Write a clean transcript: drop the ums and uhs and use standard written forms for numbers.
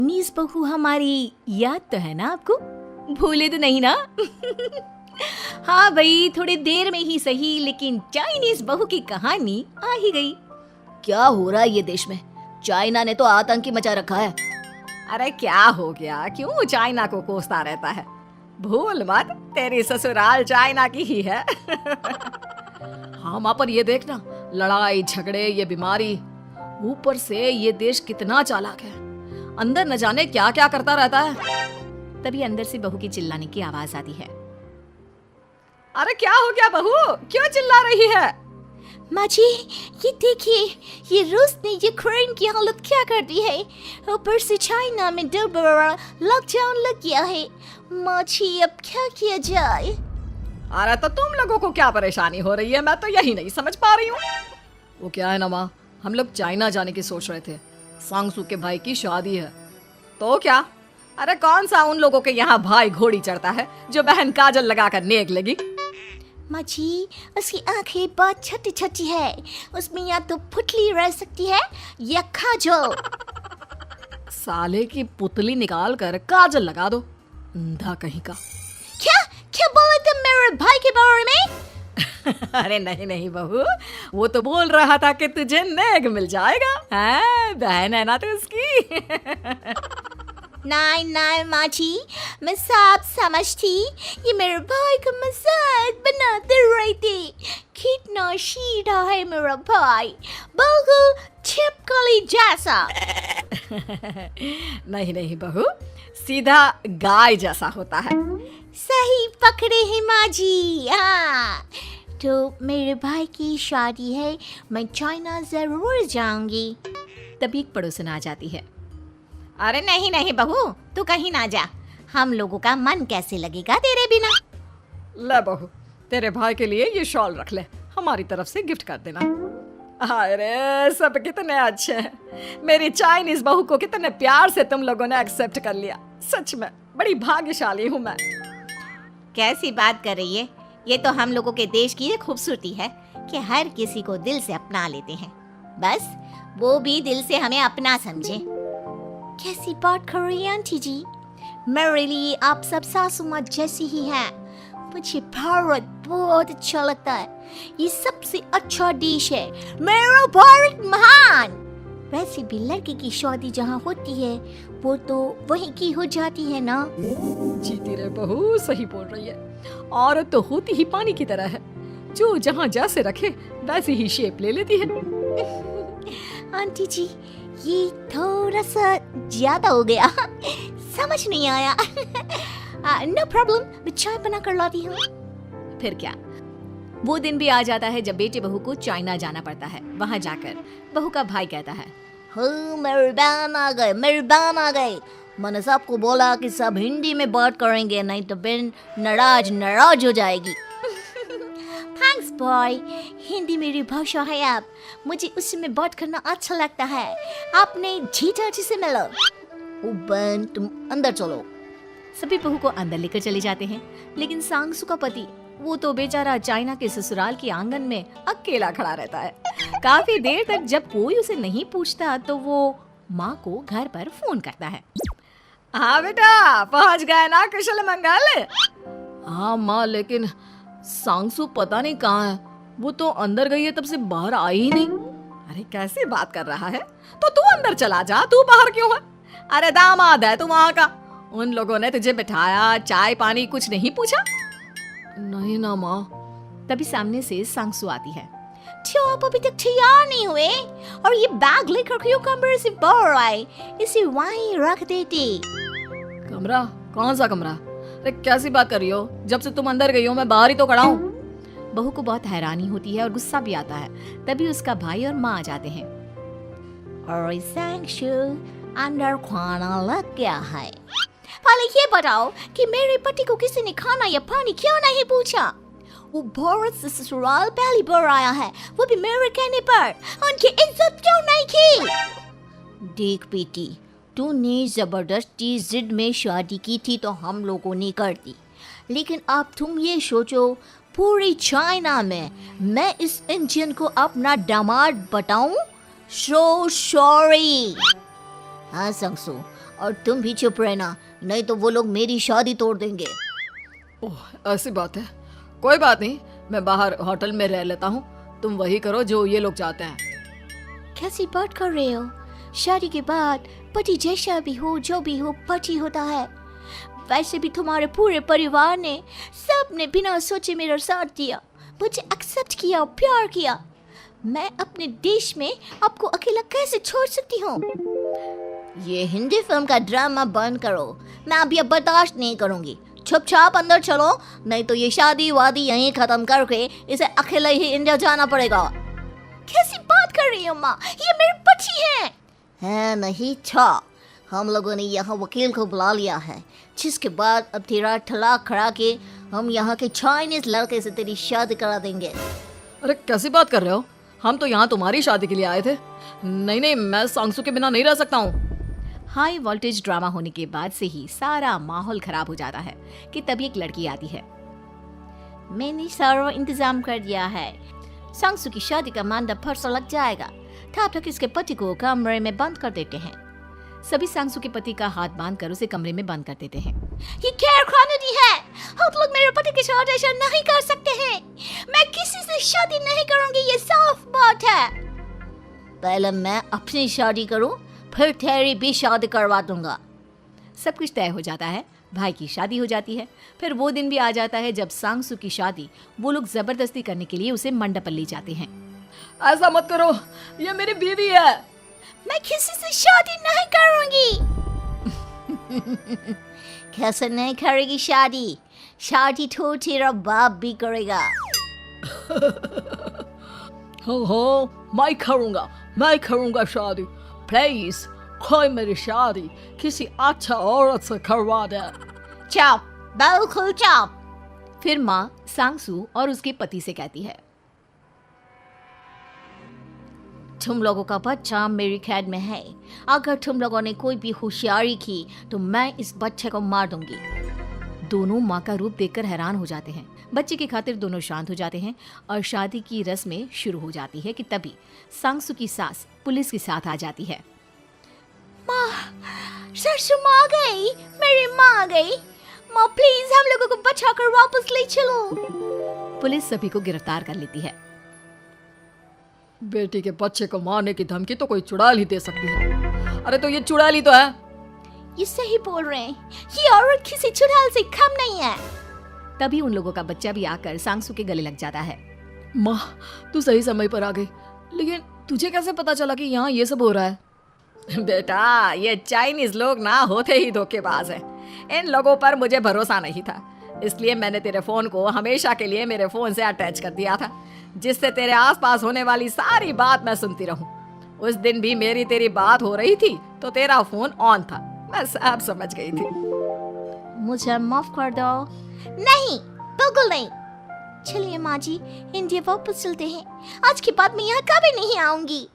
नीस बहू हमारी याद तो है ना आपको? भूले तो नहीं ना? हाँ भाई, थोड़ी देर में ही सही, लेकिन चाइनीज बहू की कहानी आ ही गई। क्या हो रहा है ये देश में? चाइना ने तो आतंक ही मचा रखा है। अरे क्या हो गया, क्यों चाइना को कोसता रहता है? भूल मत, तेरी ससुराल चाइना की ही है। हाँ माँ, पर ये देखना, लड़ाई झगड़े, ये बीमारी, ऊपर से ये देश कितना चालाक है, अंदर न जाने क्या क्या करता रहता है। तभी अंदर से बहू की चिल्लाने की आवाज आती है। अरे क्या हो गया बहू, क्यों चिल्ला रही है? माँ जी, ये देखिए, ये रूस ने यूक्रेन की हालत क्या कर दी है। ऊपर से चाइना में दोबारा लॉकडाउन लग गया है। माँ जी, अब क्या किया जाए? अरे तो तुम लोगों को क्या परेशानी हो रही है, मैं तो यही नहीं समझ पा रही हूँ। वो क्या है ना माँ, हम लोग चाइना जाने की सोच रहे थे, सांगसू के भाई की शादी है। तो क्या? अरे कौन सा उन लोगों के यहाँ भाई घोड़ी चढ़ता है जो बहन काजल लगाकर नेक लगी। माँ जी, उसकी आंखें बहुत छोटी छोटी है, उसमें या तो पुतली रह सकती है या काजल। साले की पुतली निकाल कर काजल लगा दो, अंधा कहीं का। क्या क्या बोले तुम मेरे भाई के बारे में? अरे नहीं नहीं बहू, वो तो बोल रहा था कि तुझे नेक मिल जाएगा, है बहन है ना तो उसकी। नहीं नहीं माँ जी, मैं सब समझती, ये मेरे भाई का मजाक बनाते रहते। कितना सीधा है मेरा भाई, बिल्कुल छिपकली जैसा। नहीं नहीं बहू, सीधा गाय जैसा होता है। सही पकड़े हैं माँ जी। हाँ, तो मेरे भाई की शादी है, मैं चाइना जरूर जाऊंगी। तभी एक पड़ोसन आ जाती है। अरे नहीं नहीं बहू, तू कहीं ना जा, हम लोगों का मन कैसे लगेगा तेरे बिना। ले बहू, तेरे भाई के लिए ये शॉल रख ले, हमारी तरफ से गिफ्ट कर देना। अरे सब कितने अच्छे हैं, मेरी चाइनीज बहू को कितने प्यार से तुम लोगों ने एक्सेप्ट कर लिया। सच में बड़ी भाग्यशाली हूँ मैं। कैसी बात कर रही है? ये तो हम लोगों के देश की खूबसूरती है कि हर किसी को दिल से अपना लेते हैं, बस वो भी दिल से हमें अपना समझे। कैसी बात कर रही हैं आंटी जी? मेरे लिए आप सब सासू माँ जैसी ही हैं। मुझे भारत बहुत अच्छा लगता है, ये सबसे अच्छा देश है, मेरा भारत महान। वैसे भी लड़की की शादी जहाँ होती है वो तो वहीं की हो जाती है ना। जीती रे बहू, सही बोल रही है। औरत तो होती ही पानी की तरह है, जो जहाँ जैसे रखे वैसी ही शेप ले लेती है। आंटी जी, ये थोड़ा सा ज्यादा हो गया, समझ नहीं आया। नो प्रॉब्लम, मैं चाय बना कर लाती हूँ। फिर क्या, वो दिन भी आ जाता है जब बेटे बहू को चाइना जाना पड़ता है। वहाँ जाकर बहू का भाई कहता है, मेरे बहन आ गए, मेरे बहन आ गए। मैंने सबको बोला कि सब हिंदी में बात करेंगे, नहीं तो बहन नाराज हो जाएगी। थैंक्स बॉय, हिंदी मेरी भाषा है। आप मुझे उसमें बात करना अच्छा लगता है। आपने जीजा जी से मिलो। ओ बहन, तुम अंदर चलो। सभी बहू को अंदर लेकर चले जाते हैं, लेकिन सांगसू का पति, वो तो बेचारा चाइना के ससुराल के आंगन में अकेला खड़ा रहता है। काफी देर तक जब कोई उसे नहीं पूछता तो वो माँ को घर पर फोन करता है। हाँ बेटा, पहुँच गए ना कुशल मंगल? हाँ माँ, लेकिन सांगसू पता नहीं कहाँ है, वो तो अंदर गई है, तब से बाहर आई ही नहीं। अरे कैसी बात कर रहा है, तो तू अंदर चला जा, तू बाहर क्यों है? अरे दामाद है तू वहाँ का, उन लोगों ने तुझे बिठाया, चाय पानी कुछ नहीं पूछा? नहीं ना माँ। तभी सामने से सांगसू आती है। क्यों आप अभी तक तैयार नहीं हुए? और ये बैग लेकर क्यों कमरे से बाहर आए? इसे वहीं रख देते। कमरा? कौन सा कमरा? अरे कैसी बात कर रही हो, जब से तुम अंदर गई हो मैं बाहर ही तो खड़ा हूँ। बहू को बहुत हैरानी होती है और गुस्सा भी आता है। तभी उसका भाई और माँ आ जाते हैं। और सांगसू, अंदर खाना लग गया है। पहले ये बताओ कि मेरे पति को किसी ने खाना या पानी क्यों नहीं पूछा? वो भारत से ससुराल पहली बार आया है, वो भी मेरे कहने पर। उनकी इज्जत क्यों नहीं की? देख बेटी, तूने जबरदस्ती जिद में शादी की थी तो हम लोगों ने कर दी, लेकिन अब तुम ये सोचो, पूरी चाइना में मैं इस इंडियन को अपना दामाद बताऊं? So sorry. हाँ सांगसू, और तुम भी चुप रहना, नहीं तो वो लोग मेरी शादी तोड़ देंगे। ओह, ऐसी बात है। कोई बात नहीं, मैं बाहर होटल में रह लेता हूँ, तुम वही करो जो ये लोग चाहते हैं। कैसी बात कर रहे हो? शादी के बाद पति जैसा भी हो, जो भी हो, पति होता है। वैसे भी तुम्हारे पूरे परिवार ने, सबने बिना सोचे मेरा साथ दिया, मुझे एक्सेप्ट किया और प्यार किया। मैं अपने देश में आपको अकेला कैसे छोड़ सकती हूँ? ये हिंदी फिल्म का ड्रामा बंद करो, मैं अब ये बर्दाश्त नहीं करूँगी। चुपचाप अंदर चलो, नहीं तो ये शादी वादी यहीं खत्म करके इसे अकेले ही इंडिया जाना पड़ेगा। कैसी बात कर रही हो माँ? ये मेरे पति हैं। है नहीं था, हम लोगों ने यहाँ वकील को बुला लिया है, जिसके बाद अब तेरा तलाक करा के हम यहाँ के चाइनीज लड़के से तेरी शादी करा देंगे। अरे कैसी बात कर रहे हो? हम तो यहाँ तुम्हारी शादी के लिए आए थे। नहीं, मैं सांगसू के बिना नहीं रह सकता हूँ। हाई वोल्टेज ड्रामा होने के बाद से ही सारा माहौल खराब हो जाता है कि तभी एक लड़की आती है। मैंने सारा इंतजाम कर दिया है, सांगसू की शादी का मंडप फर्श लग जाएगा, तब तक इसके पति को कमरे में बंद कर देते हैं। सभी सांगसू के पति का हाथ बांधकर उसे कमरे में बंद कर देते हैं। ये गैर कानूनी है, आप लोग मेरे पति के साथ ऐसा नहीं कर सकते हैं। मैं किसी से शादी नहीं करूंगी, ये साफ बात है। पहले मैं अपनी शादी करूं, फिर तेरी भी शादी करवा दूंगा। सब कुछ तय हो जाता है, भाई की शादी हो जाती है। फिर वो दिन भी आ जाता है जब सांगसू की शादी वो लोग जबरदस्ती करने के लिए उसे मंडप पर ले जाते हैं। ऐसा मत करो, ये मेरी बीवी है। मैं किसी से शादी नहीं करूंगी। कैसे नहीं करेगी शादी? शादी तो तेरा बाप भी करेगा। हो, मैं करूंगा शादी। प्लीज कोई मेरी शादी किसी अच्छा औरत से करवा दे। चुप, बिल्कुल चुप। फिर माँ सांगसू और उसके पति से कहती है, तुम लोगों का बच्चा मेरी कैद में है। अगर तुम लोगों ने कोई भी होशियारी की तो मैं इस बच्चे को मार दूंगी। दोनों माँ का रूप देखकर हैरान हो जाते हैं। बच्चे की खातिर दोनों शांत हो जाते हैं और शादी की रस्में शुरू हो जाती है कि तभी सांगसू की सास पुलिस के साथ आ जाती है। माँ, सरसू माँ आ गई, मेरी माँ आ गई। माँ प्लीज हम लोगों को बचाकर वापस ले चलो। पुलिस सभी को गिरफ्तार कर लेती है। बेटी के बच्चे को मारने की धमकी तो कोई चुड़ैल ही दे सकती है। अरे तो ये चुड़ैल ही तो है। ये सही बोल रहे हैं, ये औरत किसी चुड़ैल से कम नहीं है। तभी उन लोगों का बच्चा भी आकर सांगसू के गले लग जाता है। माँ, तू सही समय पर आ गई, लेकिन तुझे कैसे पता चला कि यहाँ ये सब हो रहा है? बेटा, ये चाइनीज लोग ना होते ही धोखेबाज हैं। इन लोगों पर मुझे भरोसा नहीं था, इसलिए मैंने तेरे फोन को हमेशा के लिए मेरे फोन से अटैच कर दिया था, जिससे तेरे आसपास होने वाली सारी बात मैं सुनती रहूं। उस दिन भी मेरी तेरी बात हो रही थी तो तेरा फोन ऑन था, मैं सब समझ गई थी। मुझे माफ कर दो। नहीं, बिल्कुल नहीं। चलिए माँ जी, इंडिया वापस चलते हैं। आज के बाद मैं यहाँ कभी नहीं आऊंगी।